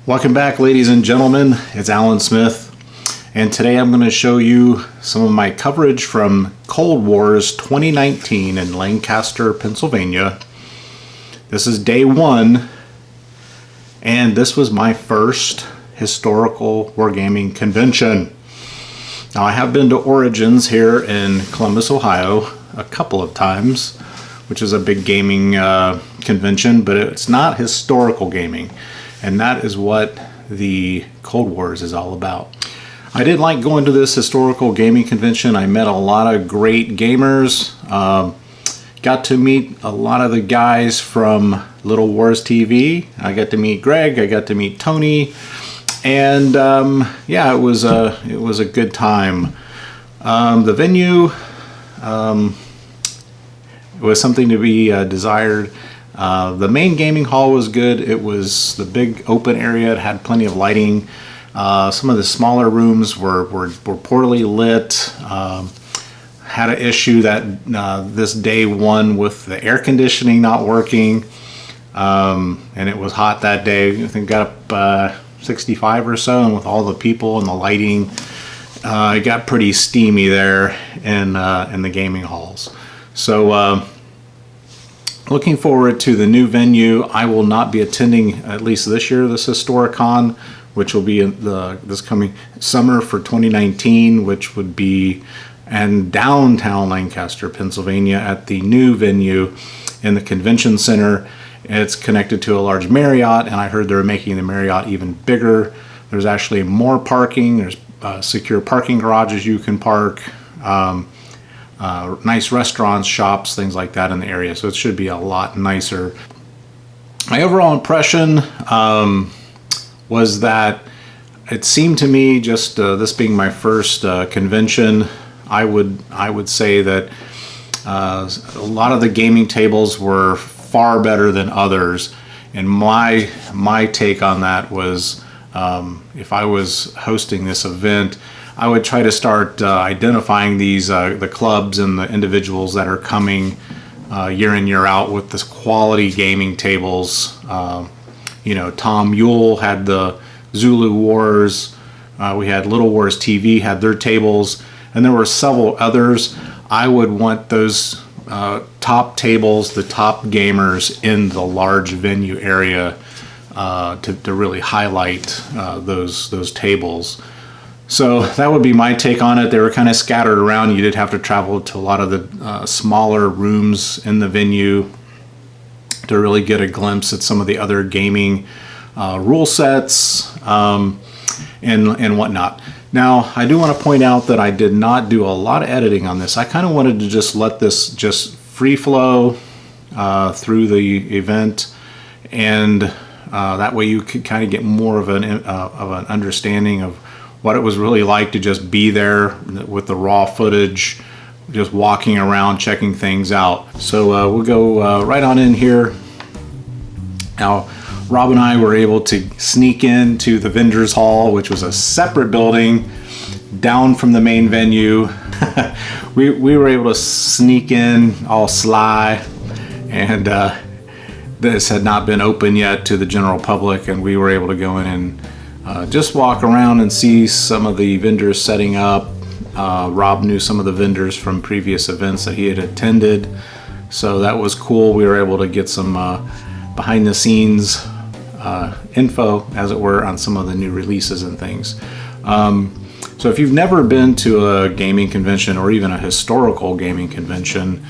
Welcome back, ladies and gentlemen. It's Alan Smith, and today I'm going to show you some of my coverage from Cold Wars 2019 in Lancaster, Pennsylvania. This is day one, and this was my first historical wargaming convention. Now, I have been to Origins here in Columbus, Ohio a couple of times, which is a big gaming convention, but it's not historical gaming. And that is what the Cold Wars is all about. I did like going to this historical gaming convention. I met a lot of great gamers. Got to meet a lot of the guys from Little Wars TV. I got to meet Greg. I got to meet Tony. And yeah, it was a good time. The venue was something to be desired. The main gaming hall was good. It was the big open area. It had plenty of lighting. Some of the smaller rooms were poorly lit. Had an issue that this day one with the air conditioning not working. And it was hot that day. I think got up 65 or so, and with all the people and the lighting, it got pretty steamy there in the gaming halls. So looking forward to the new venue. I will not be attending, at least this year, this Historicon, which will be in this coming summer for 2019, which would be in downtown Lancaster, Pennsylvania, at the new venue in the convention center. It's connected to a large Marriott, and I heard they're making the Marriott even bigger. There's actually more parking. There's secure parking garages you can park. Nice restaurants, shops, things like that in the area. So it should be a lot nicer. My overall impression was that it seemed to me, just this being my first convention, I would say that a lot of the gaming tables were far better than others. And my take on that was, if I was hosting this event, I would try to start identifying these the clubs and the individuals that are coming year in, year out with this quality gaming tables. You know, Tom Yule had the Zulu Wars. We had Little Wars TV had their tables, and there were several others. I would want those top tables, the top gamers in the large venue area to really highlight those tables. So that would be my take on it. They were kind of scattered around. You did have to travel to a lot of the smaller rooms in the venue to really get a glimpse at some of the other gaming rule sets and whatnot. Now, I do want to point out that I did not do a lot of editing on this. I kind of wanted to just let this just free flow through the event, and that way you could kind of get more of an understanding of what it was really like to just be there with the raw footage, just walking around, checking things out. So we'll go right on in here. Now, Rob and I were able to sneak into the Vendors Hall, which was a separate building down from the main venue. we were able to sneak in all sly, and this had not been open yet to the general public, and we were able to go in and just walk around and see some of the vendors setting up. Rob knew some of the vendors from previous events that he had attended, so that was cool. We were able to get some behind the scenes info, as it were, on some of the new releases and things. So if you've never been to a gaming convention or even a historical gaming convention,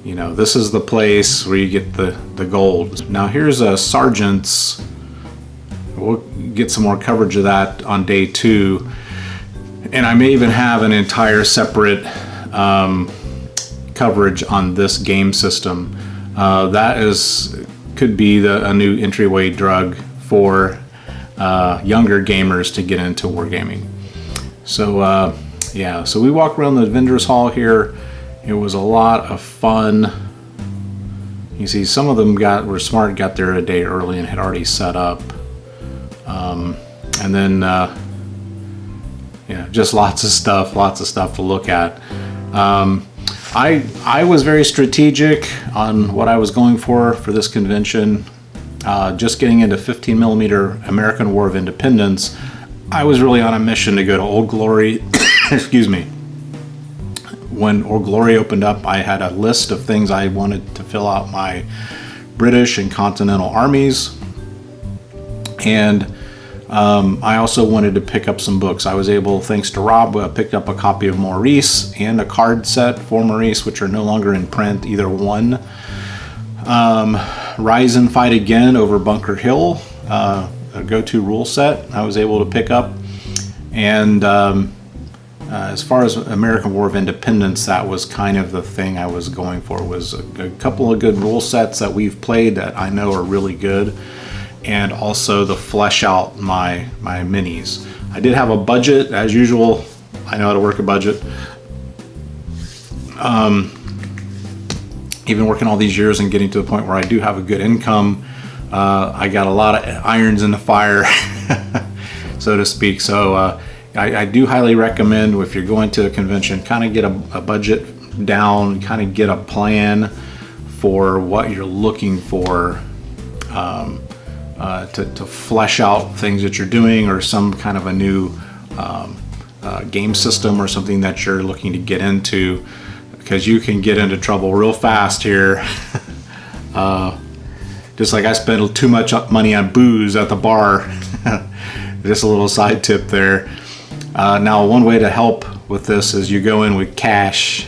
you know, this is the place where you get the gold. Now here's a Sargent's. We'll get some more coverage of that on day two, and I may even have an entire separate coverage on this game system. That could be a new entryway drug for younger gamers to get into wargaming. So yeah, so we walked around the Vendors Hall here. It was a lot of fun. You see, some of them were smart, got there a day early and had already set up. And then yeah, just lots of stuff to look at. I was very strategic on what I was going for this convention. just getting into 15 millimeter American War of Independence, I was really on a mission to go to Old Glory. Excuse me. When Old Glory opened up, I had a list of things I wanted to fill out my British and Continental armies. And I also wanted to pick up some books. I was able, thanks to Rob, picked up a copy of Maurice and a card set for Maurice, which are no longer in print, either one. Rise and Fight Again over Bunker Hill, a go-to rule set I was able to pick up. And as far as American War of Independence, that was kind of the thing I was going for, was a couple of good rule sets that we've played that I know are really good, and also to flesh out my minis. I did have a budget, as usual. I know how to work a budget. Even working all these years and getting to the point where I do have a good income, I got a lot of irons in the fire, so to speak. So I do highly recommend, if you're going to a convention, kind of get a budget down, kind of get a plan for what you're looking for, to flesh out things that you're doing, or some kind of a new game system or something that you're looking to get into, because you can get into trouble real fast here. Just like I spent too much money on booze at the bar. Just a little side tip there. Now, one way to help with this is you go in with cash,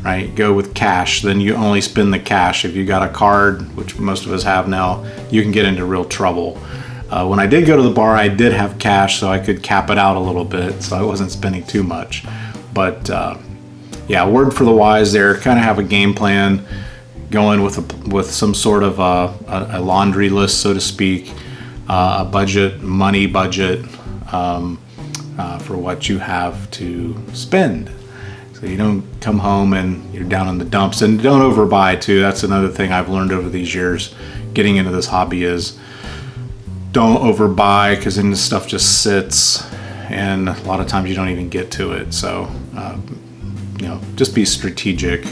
right? Go with cash, then you only spend the cash. If you got a card, which most of us have now, you can get into real trouble. When I did go to the bar, I did have cash, so I could cap it out a little bit, so I wasn't spending too much. But yeah, word for the wise there. Kind of have a game plan, going with some sort of a laundry list, so to speak, a budget, money budget, for what you have to spend. So you don't come home and you're down in the dumps. And don't overbuy too. That's another thing I've learned over these years getting into this hobby, is don't overbuy, because then the stuff just sits and a lot of times you don't even get to it. So just be strategic.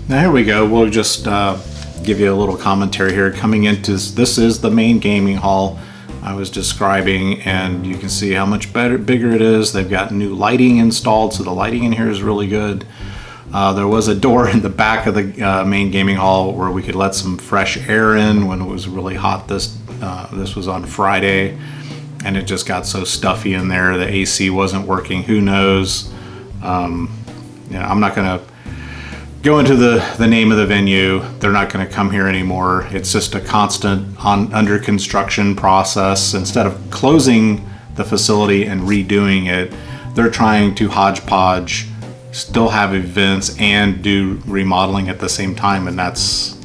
Now here we go. We'll just give you a little commentary here. Coming into this is the main gaming hall I was describing, and you can see how much bigger it is. They've got new lighting installed, so the lighting in here is really good. There was a door in the back of the main gaming hall where we could let some fresh air in when it was really hot. This was on Friday, and it just got so stuffy in there. The AC wasn't working. Who knows? I'm not going to go into the name of the venue. They're not going to come here anymore. It's just a constant under construction process. Instead of closing the facility and redoing it, they're trying to hodgepodge, still have events and do remodeling at the same time. And that's,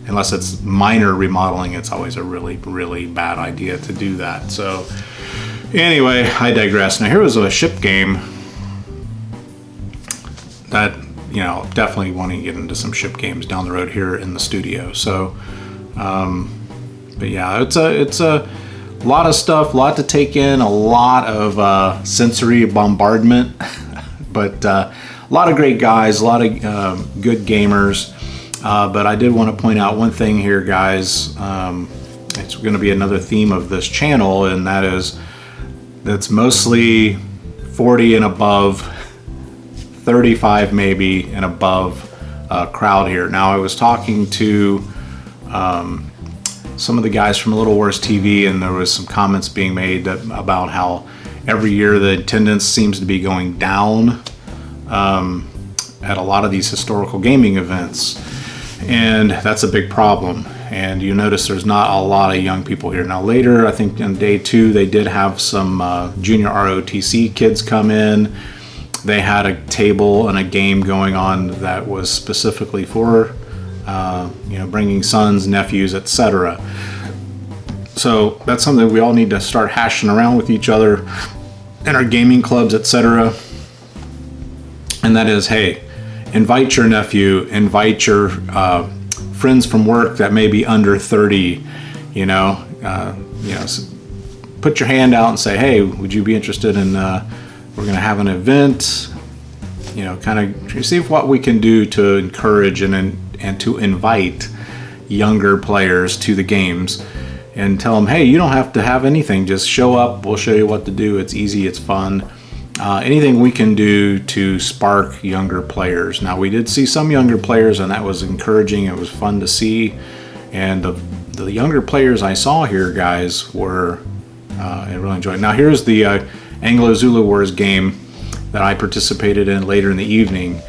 unless it's minor remodeling, it's always a really, really bad idea to do that. So anyway, I digress. Now here was a ship game that, definitely want to get into some ship games down the road here in the studio. So, but yeah, it's a lot of stuff, a lot to take in, a lot of sensory bombardment, but a lot of great guys, a lot of good gamers. But I did want to point out one thing here, guys. It's going to be another theme of this channel, and that's mostly 40 and above, 35 maybe and above crowd here. Now I was talking to some of the guys from Little Wars TV, and there was some comments being made about how every year the attendance seems to be going down at a lot of these historical gaming events, and that's a big problem. And you notice there's not a lot of young people here. Now later, I think on day 2, they did have some junior ROTC kids come in. They had a table and a game going on that was specifically for, bringing sons, nephews, etc. So that's something we all need to start hashing around with each other in our gaming clubs, etc. And that is, hey, invite your nephew, invite your friends from work that may be under 30. Put your hand out and say, hey, would you be interested in? We're going to have an event, kind of see what we can do to encourage and to invite younger players to the games, and tell them, hey, you don't have to have anything. Just show up. We'll show you what to do. It's easy. It's fun. Anything we can do to spark younger players. Now, we did see some younger players, and that was encouraging. It was fun to see. And the younger players I saw here, guys, I really enjoyed. Now, here's the Anglo-Zulu Wars game that I participated in later in the evening,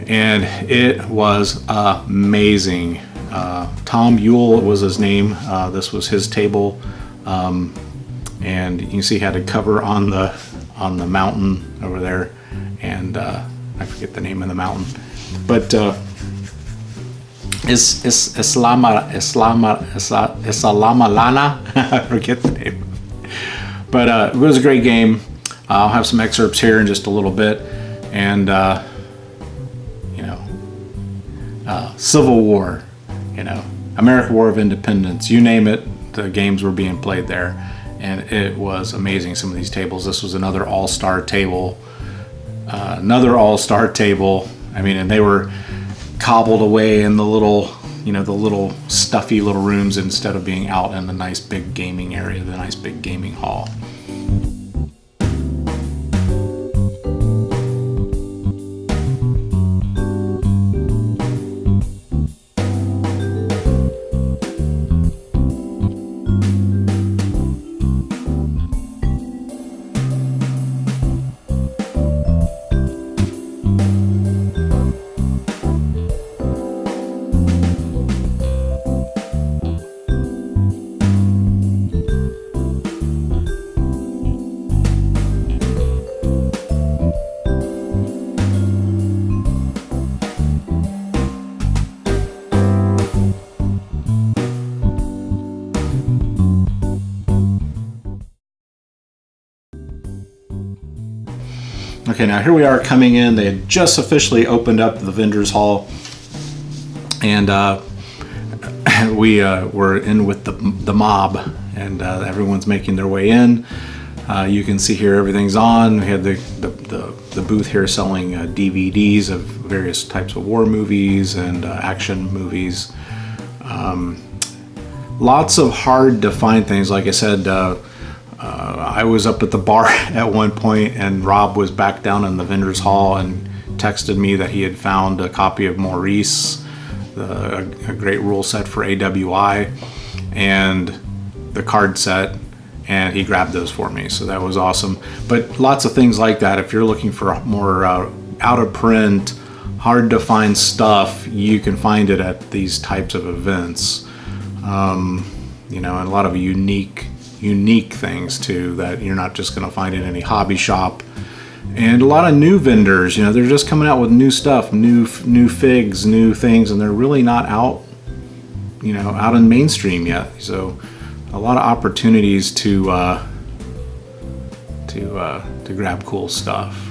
and it was amazing. Tom Yule was his name. This was his table, and you can see he had a cover on the mountain over there, and I forget the name of the mountain, but Islamalana. I forget the name. But it was a great game. I'll have some excerpts here in just a little bit. And, Civil War, American War of Independence, you name it, the games were being played there. And it was amazing, some of these tables. This was another all-star table. I mean, and they were cobbled away in the little stuffy little rooms instead of being out in the nice big gaming area, the nice big gaming hall. Okay, now here we are coming in. They had just officially opened up the vendors hall, and we were in with the mob, and everyone's making their way in. You can see here everything's on. We had the booth here selling DVDs of various types of war movies and action movies. Lots of hard to find things. Like I said, I was up at the bar at one point, and Rob was back down in the vendor's hall and texted me that he had found a copy of Maurice, a great rule set for AWI, and the card set, and he grabbed those for me, so that was awesome. But lots of things like that. If you're looking for more out of print, hard to find stuff, you can find it at these types of events. You know, and a lot of unique things too that you're not just going to find in any hobby shop. And a lot of new vendors, you know, they're just coming out with new stuff, new figs, new things, and they're really not out, you know, out in mainstream yet. So a lot of opportunities to grab cool stuff.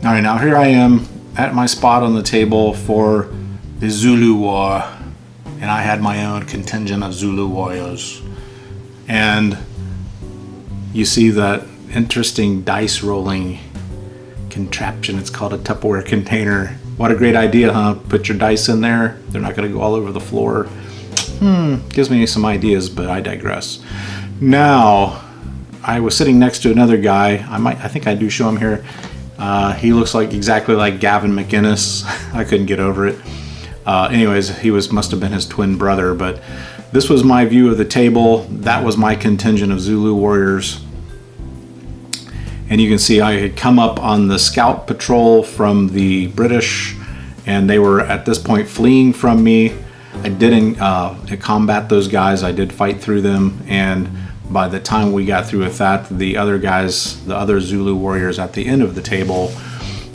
All right, now here I am at my spot on the table for the Zulu War, and I had my own contingent of Zulu warriors. And you see that interesting dice rolling contraption. It's called a Tupperware container. What a great idea, huh? Put your dice in there. They're not going to go all over the floor. Gives me some ideas, but I digress. Now, I was sitting next to another guy. I think I do show him here. He looks exactly like Gavin McInnes. I couldn't get over it. Anyways, he must have been his twin brother, but this was my view of the table. That was my contingent of Zulu warriors. And you can see I had come up on the scout patrol from the British, and they were at this point fleeing from me. I didn't combat those guys. I did fight through them, and by the time we got through with that, the other guys, the other Zulu warriors at the end of the table,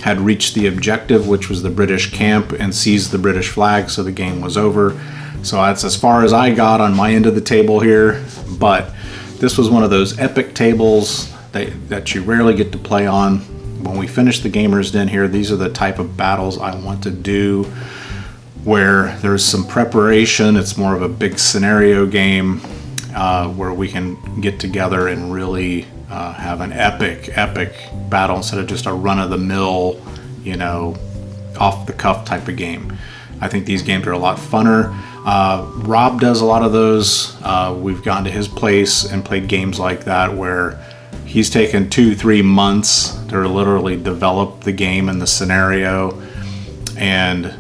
had reached the objective, which was the British camp, and seized the British flag, so the game was over. So that's as far as I got on my end of the table here, but this was one of those epic tables that you rarely get to play on. When we finish the Gamers Den here, these are the type of battles I want to do, where there's some preparation. It's more of a big scenario game, where we can get together and really have an epic battle instead of just a run-of-the-mill, off-the-cuff type of game. I think these games are a lot funner. Rob does a lot of those. We've gone to his place and played games like that where he's taken 2-3 months to literally develop the game and the scenario, and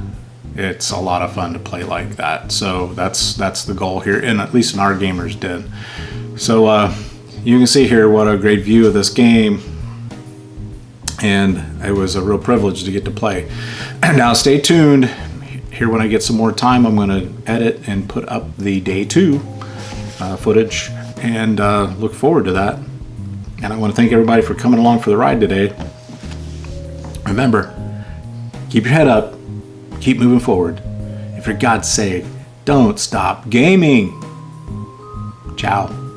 it's a lot of fun to play like that. So that's the goal here, and at least in our gamers den. So you can see here what a great view of this game, and it was a real privilege to get to play. Now stay tuned. Here when I get some more time, I'm going to edit and put up the day 2 footage, and look forward to that. And I want to thank everybody for coming along for the ride today. Remember, keep your head up, keep moving forward. And for God's sake, don't stop gaming. Ciao.